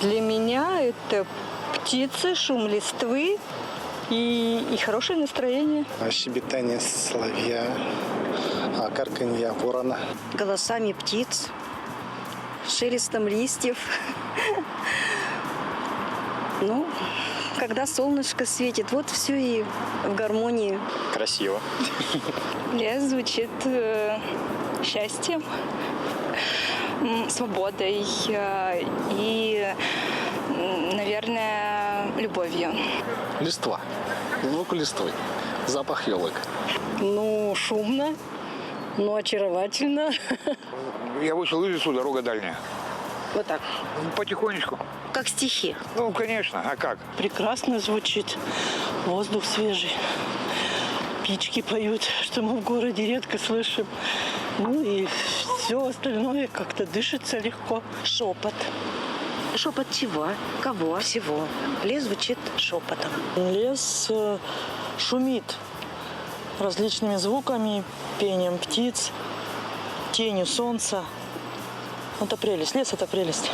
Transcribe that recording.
Для меня это птицы, шум листвы и хорошее настроение. Щебетание соловья, карканье ворона. Голосами птиц, шелестом листьев. Ну, когда солнышко светит, вот все и в гармонии. Красиво. Лес звучит счастьем, свободой и, наверное, любовью. Листва. Звук листвы. Запах елок. Ну, шумно, но очаровательно. Я вышел из лесу, дорога дальняя. Вот так, Потихонечку. как стихи. Ну, конечно, а как? Прекрасно звучит. Воздух свежий. Птички поют, что мы в городе редко слышим. Ну и все остальное как-то дышится легко. Шепот. Шепот чего? Кого? Всего. Лес звучит шепотом. Лес шумит различными звуками, пением птиц, тенью солнца. Это прелесть. Лес – это прелесть.